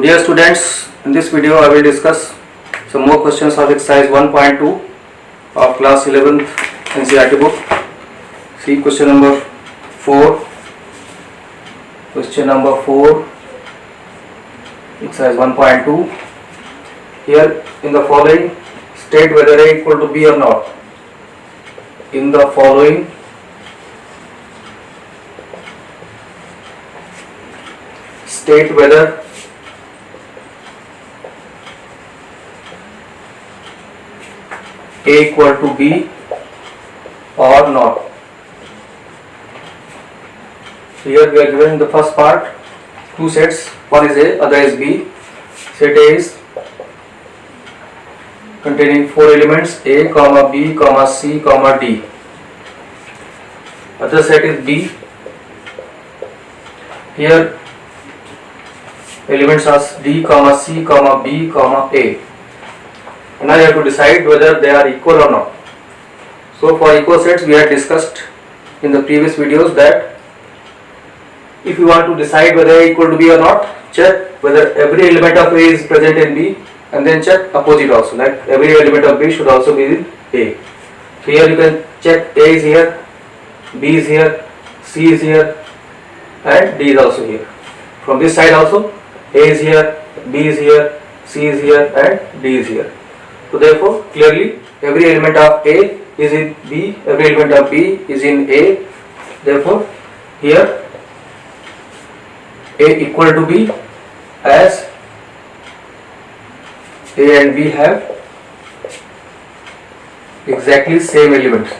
So dear students, in this video I will discuss some more questions of exercise 1.2 of class 11th NCERT book. See question number 4. Question number 4, exercise 1.2. Here in the following, state whether A equal to B or not. In the following, state whether A equal to B or not. Here we are given the first part, two sets, one is A, other is B. Set A is containing four elements A, B, C, D. Other set is B. Here elements are D, C, B, A. And now you have to decide whether they are equal or not. So for equal sets we had discussed in the previous videos that if you want to decide whether A equal to B or not, check whether every element of A is present in B, and then check opposite also, like every element of B should also be in A. So here you can check A is here, B is here, C is here, and D is also here. From this side also A is here, B is here, C is here, and D is here. So therefore clearly every element of A is in B, every element of B is in A. Therefore here A equal to B, as A and B have exactly same elements,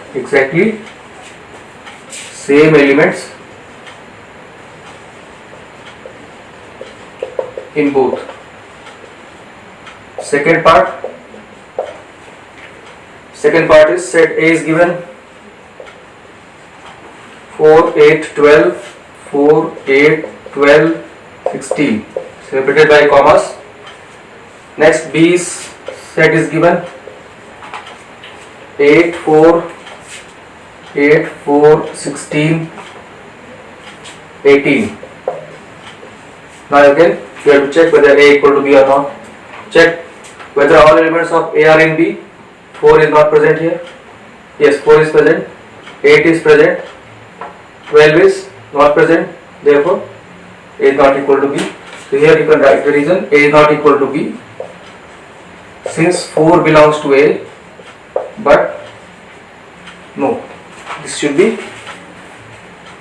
in both. Second part is set A is given 4, 8, 12, 4, 8, 12, 16, separated by commas. Next B's set is given 8, 4, 8, 4, 16, 18. Now again you have to check whether A equal to B or not. Check whether all elements of A are in B. 4 is not present here. Yes, 4 is present. 8 is present. 12 is not present. Therefore A is not equal to B. So here you can write the reason A is not equal to B. Since 4 belongs to A, but no, this should be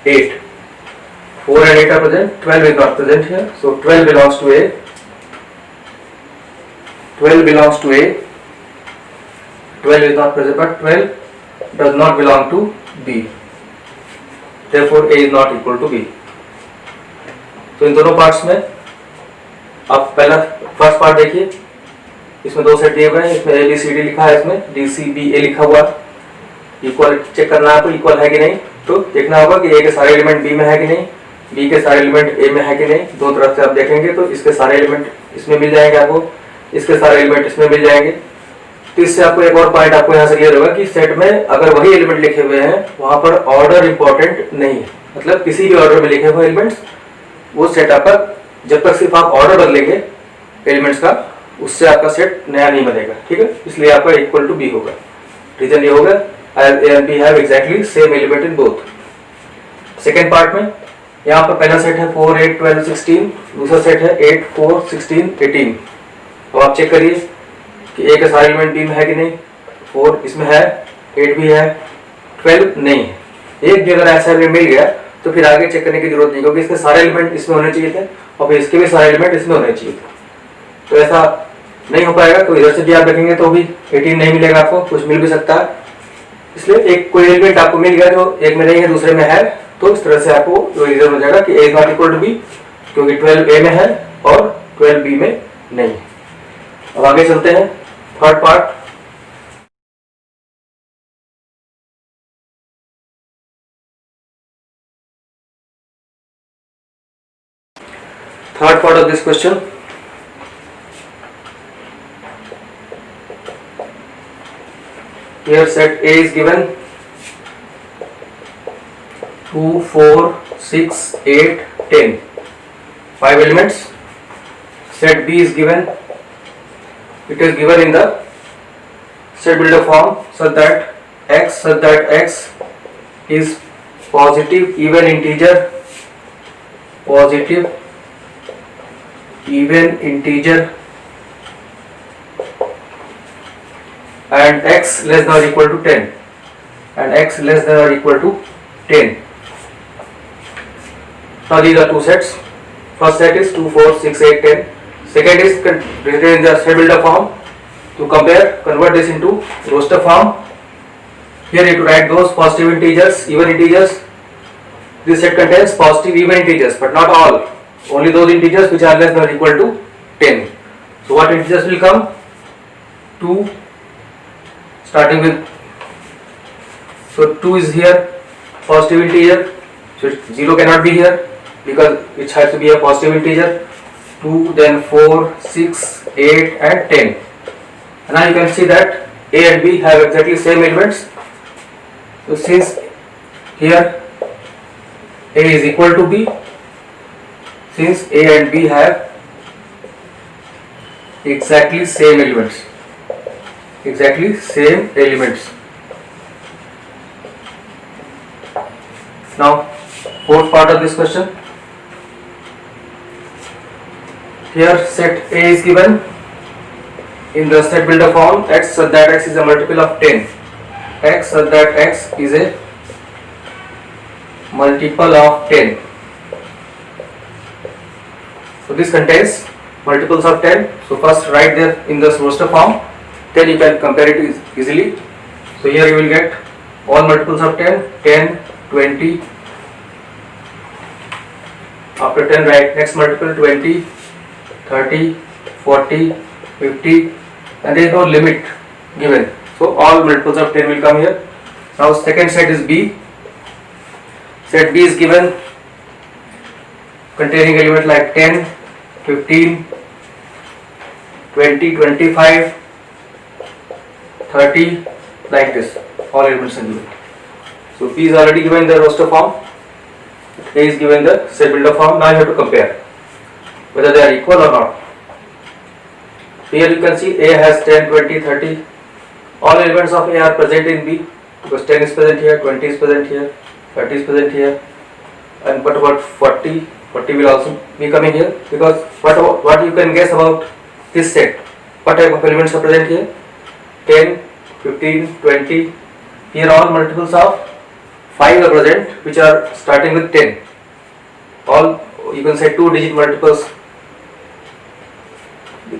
8. 4 and 8 are present, 12 is not present here. So 12 belongs to A. 12 belongs to A. 12 is not present, but 12 does not belong to B. Therefore A is not equal to B. तो इन दोनों parts में आप पहला first part देखिए, इसमें दो set दिए हुए हैं, इसमें ABCD लिखा है, इसमें DCBA लिखा हुआ है। इक्वल चेक करना है आपको, इक्वल है कि नहीं, तो देखना होगा कि A के सारे एलिमेंट B में है कि नहीं, B के सारे एलिमेंट A में है कि नहीं। दो तरफ से आप देखेंगे तो इसके सारे एलिमेंट इसमें मिल जाएंगे आपको, इसके सारे एलिमेंट इसमें मिल जाएंगे। तो इससे आपको एक और पॉइंट आपको यहाँ से क्लियर होगा कि सेट में अगर वही एलिमेंट लिखे हुए हैं वहां पर ऑर्डर इंपॉर्टेंट नहीं है, मतलब किसी भी ऑर्डर में लिखे हुए एलिमेंट्स वो सेट आपका, जब तक सिर्फ आप ऑर्डर बदलेंगे एलिमेंट्स का, उससे आपका सेट नया नहीं बनेगा। ठीक है, इसलिए आपका इक्वल टू बी होगा। रीजन ये होगा as A and B have exactly same element in both. Second part में यहाँ पर पहला सेट है 4, 8, 12, 16, दूसरा सेट है 8, 4, 16, 18। अब आप चेक करिए कि A का सारा एलिमेंट B में है कि नहीं। 4 इसमें है, 8 भी है, 12 नहीं है। एक भी अगर ऐसा एलिमेंट मिल गया तो फिर आगे चेक करने की जरूरत नहीं, क्योंकि इसके सारे एलिमेंट इसमें होने चाहिए थे और फिर इसके भी सारे एलिमेंट इसमें होने चाहिए थे। तो ऐसा नहीं हो पाएगा, तो इधर से भी आप देखेंगे तो भी 18 नहीं मिलेगा आपको, कुछ मिल भी सकता है। इसलिए एक कोई एलिमेंट आपको मिल गया जो एक में नहीं है दूसरे में है, तो इस तरह से आपको रीजन हो जाएगा कि A is not equal to B, क्योंकि 12 A में है और 12 B में नहीं। अब आगे चलते हैं third part. Third part of this question, here set A is given 2, 4, 6, 8, 10, 5 elements. set B is given. It is given in the set builder form such that x is positive even integer, and x less than or equal to 10, Now these are two sets. First set is 2, 4, 6, 8, 10. Second is written in the set builder form. To compare, convert this into roster form. Here you have to write those positive integers, even integers. This set contains positive even integers, but not all. Only those integers which are less than or equal to 10. So what integers will come? 2, starting with, so 2 is here, positive integer, so 0 cannot be here because it has to be a positive integer. 2, then 4, 6, 8 and 10. And now you can see that A and B have exactly same elements. So since here A is equal to B, since A and B have exactly same elements, Now fourth part of this question. Here set A is given in the set builder form, x such that x is a multiple of 10. X such that x is a multiple of 10. So this contains multiples of 10. So first write there in the roster form, then you can compare it easily. So here you will get all multiples of 10, 10, 20. After 10 write next multiple 20, 30, 40, 50, and there is no limit given. So all multiples of 10 will come here. Now second set is B. Set B is given containing elements like 10, 15, 20, 25, 30, like this. All elements are given. So B is already given in the roster form. A is given the set builder form. Now you have to compare whether they are equal or not. Here you can see A has 10, 20, 30. All elements of A are present in B because 10 is present here, 20 is present here, 30 is present here. And what about 40? 40 will also be coming here because what you can guess about this set? What type of elements are present here? 10, 15, 20. Here all multiples of 5 are present which are starting with 10. All you can say 2-digit multiples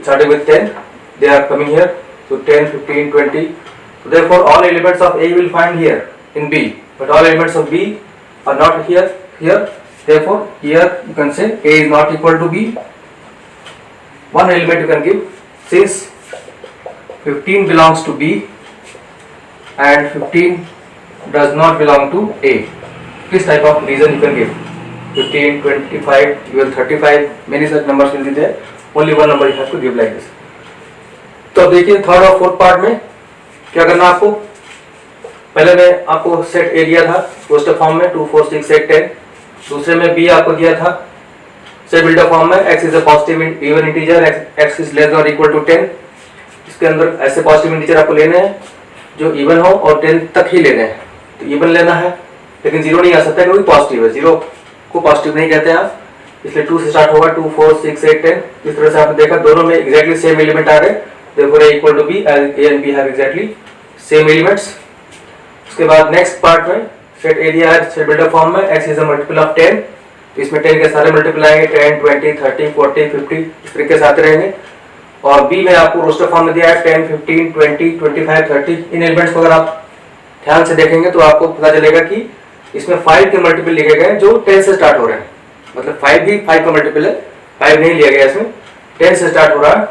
starting with 10, they are coming here. So 10, 15, 20. So therefore all elements of A will find here in B, but all elements of B are not here. Therefore here you can say A is not equal to B. One element you can give, since 15 belongs to B and 15 does not belong to A. This type of reason you can give. 15, 25, even 35, many such numbers will be there. Only one number you have to give like this. तो देखिए third और fourth part में क्या करना आपको. पहले में आपको सेट ए दिया था रोस्टर फॉर्म में 2, 4, 6, 8, 10. दूसरे में बी आपको दिया था सेट बिल्डर फॉर्म में x is a positive even integer, x is less than और इक्वल टू 10. इसके अंदर ऐसे पॉजिटिव इंटीजर आपको लेने हैं जो इवन हो और 10 तक ही लेने हैं. तो इवन लेना है लेकिन जीरो नहीं आ सकता क्योंकि पॉजिटिव है. जीरो को पॉजिटिव नहीं कहते हैं आप, इसलिए 2 से स्टार्ट होगा. 2, 4, 6, 8, 10. इस तरह से आपने देखा दोनों में एग्जैक्टली सेम एलिमेंट आ गए. therefore a equal to b as a and b have exactly same elements. उसके बाद नेक्स्ट पार्ट में सेट ए दिया है सेट बिल्डर फॉर्म में x is a multiple of 10. तो इसमें 10 के सारे मल्टीपल आएंगे 10, 20, 30, 40, 50 इस तरीके से आते रहेंगे. और b में आपको रोस्टर फॉर्म में दिया है 10, 15, 20, 25, 30. इन एलिमेंट्स को अगर आप ध्यान से देखेंगे तो आपको पता चलेगा कि इसमें 5 के मल्टीपल लिखे गए जो 10 से स्टार्ट हो रहे हैं. मतलब 5 भी 5 का मल्टीपल है, 5 नहीं लिया गया इसमें, 10 से स्टार्ट हो रहा है.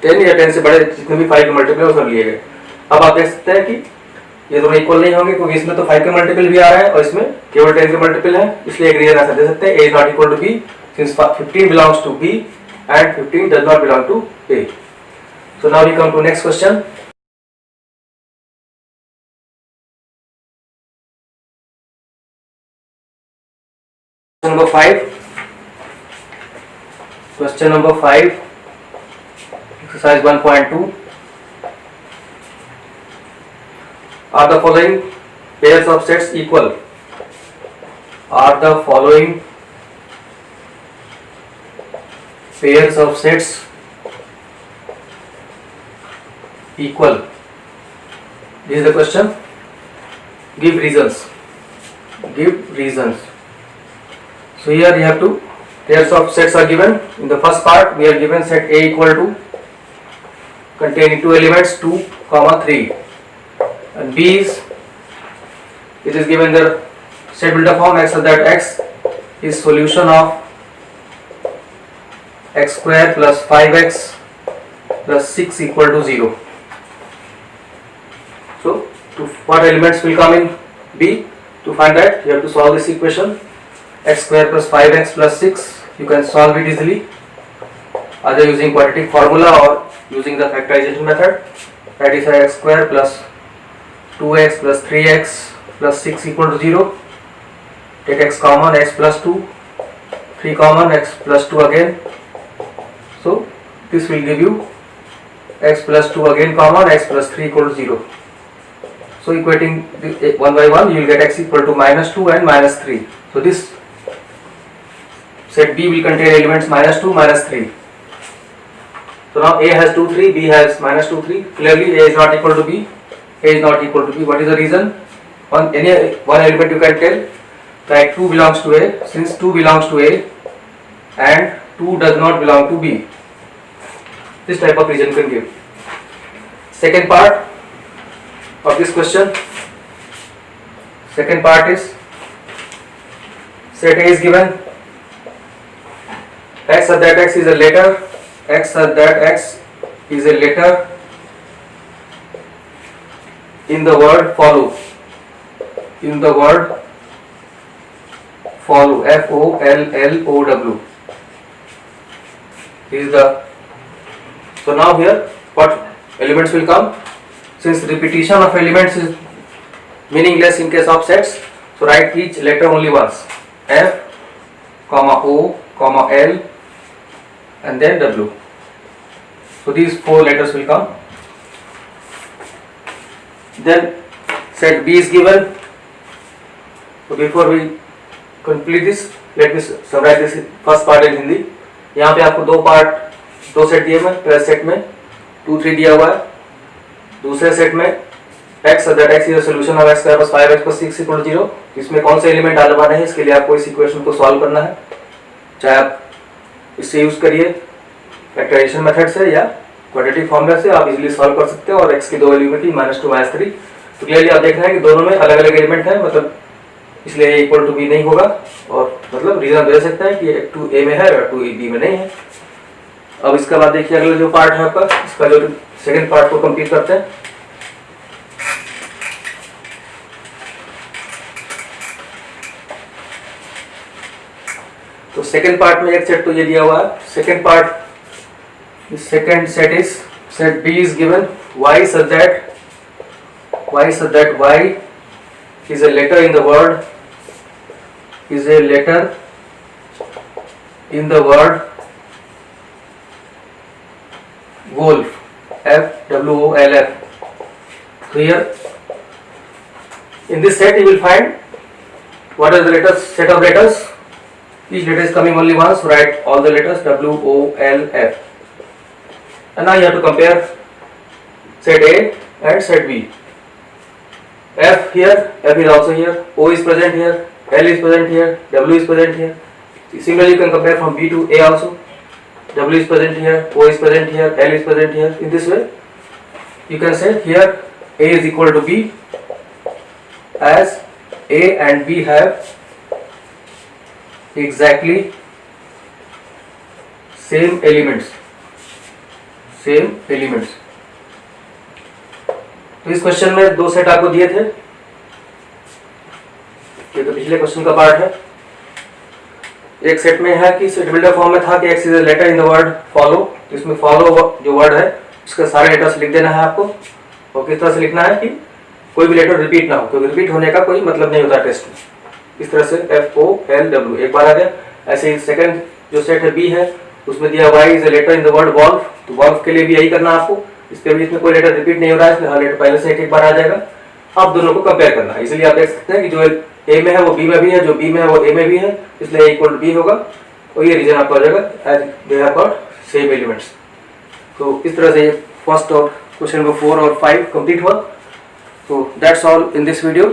10 या 10 से बड़े जितने भी 5 के मल्टीपल है वो सब लिए गए. अब आप देख सकते हैं कि ये दोनों इक्वल नहीं होंगे क्योंकि इसमें तो 5 के मल्टीपल भी आ रहा है और इसमें केवल 10 के मल्टीपल है. इसलिए एक रीजन ऐसा दे सकते हैं a is not equal to b since 15 belongs to b and 15 does not belong to a. So now we come to next question. Number 5. तो Question number 5, exercise 1.2. Are the following pairs of sets equal? Are the following pairs of sets equal? This is the question. Give reasons. Give reasons. So here you have to pairs of sets are given. In the first part we are given set A equal to containing two elements 2, 3, and B is, it is given the set builder form x such that x is solution of x square plus 5x plus 6 equal to 0. So what elements will come in B? To find that you have to solve this equation. X square plus 5x plus 6, you can solve it easily either using quadratic formula or using the factorization method. That is x square plus 2x plus 3x plus 6 equal to 0. Take x common, x plus 2, 3 common, x plus 2 again. So this will give you x plus 2 again common, x plus 3 equal to 0. So equating one by one, you will get x equal to minus 2 and minus 3. So this set B will contain elements minus 2, minus 3. So now A has 2, 3, B has minus 2, 3. Clearly A is not equal to B. A is not equal to B. What is the reason? One element you can tell, like 2 belongs to A. Since 2 belongs to A and 2 does not belong to B. This type of reason you can give. Second part of this question. Second part is set A is given. X such that x is a letter. X such that x is a letter in the word follow. In the word follow. FOLLOW. This is the. So now here what elements will come? Since repetition of elements is meaningless in case of sets, so write each letter only once. F, O, L, and then W. So these 4 letters will come. Then set B is given. So before we complete this, let me summarize this first part in Hindi. यहाँ पे आपको दो set दिए हैं. पहले set में 2, 3 दिया हुआ है. दूसरे सेट में x that x is a solution of x square plus 5x plus 6 equal to 0. इसमें कौन से एलिमेंट डालवाने हैं, इसके लिए आपको इस इक्वेशन को सॉल्व करना है. चाहे आप इससे यूज करिए फैक्टराइजेशन मेथड से या क्वाड्रेटिक फॉर्मूला से, आप इजीली सॉल्व कर सकते हैं. और x के दो एलिमेंट की -2 -3. तो क्लियरली आप देख रहे हैं कि दोनों में अलग अलग एलिमेंट है, मतलब इसलिए a इक्वल टू b नहीं होगा. और मतलब रीजन दे सकते हैं कि 2 a में है और 2 b में नहीं है. अब इसके बाद देखिए अगला जो पार्ट है आपका, इसका जो सेकेंड पार्ट को कंप्लीट करते हैं. तो सेकेंड पार्ट में एक सेट तो ये दिया हुआ है. Second part, second set is set B is given y such that y is a letter in the word, is a letter in the word wolf, FWOLF. So here in this set you will find what are the letters, set of letters. Each letter is coming only once, write all the letters WOLF. And now you have to compare set A and set B. F here, F is also here, O is present here, L is present here, W is present here. Similarly you can compare from B to A also. W is present here, O is present here, L is present here. In this way you can say here A is equal to B, as A and B have exactly same elements. तो इस question में 2 set आपको दिए थे. ये तो पिछले question का पार्ट है. एक सेट में है कि सेट बिल्डर फॉर्म में था कि x is a letter in the word follow. तो इसमें फॉलो जो वर्ड है उसके सारे लेटर्स लिख देना है आपको. और किस तरह से लिखना है कि कोई भी लेटर रिपीट ना हो, क्योंकि रिपीट होने का कोई मतलब नहीं होता टेस्ट में. इस तरह से FOLW एक बार आ गया. ऐसे ही सेकंड जो सेट है B है उसमें दिया y is a letter in the word wolf, तो wolf के लिए भी यही करना है आपको। इसके बीच में कोई लेटर रिपीट नहीं हो रहा है, इसलिए हर लेटर पहले से एक बार आ जाएगा। आप दोनों को कंपेयर करना है, इसलिए आप देख सकते हैं कि जो a में है वो b में भी है, जो b में है वो a में भी है, इसलिए a इक्वल टू b होगा और ये रीजन आपका हो जाएगा as they have got same elements. तो इस तरह से फर्स्ट और क्वेश्चन नंबर 4 और 5 कंप्लीट हुआ। So that's all in this video.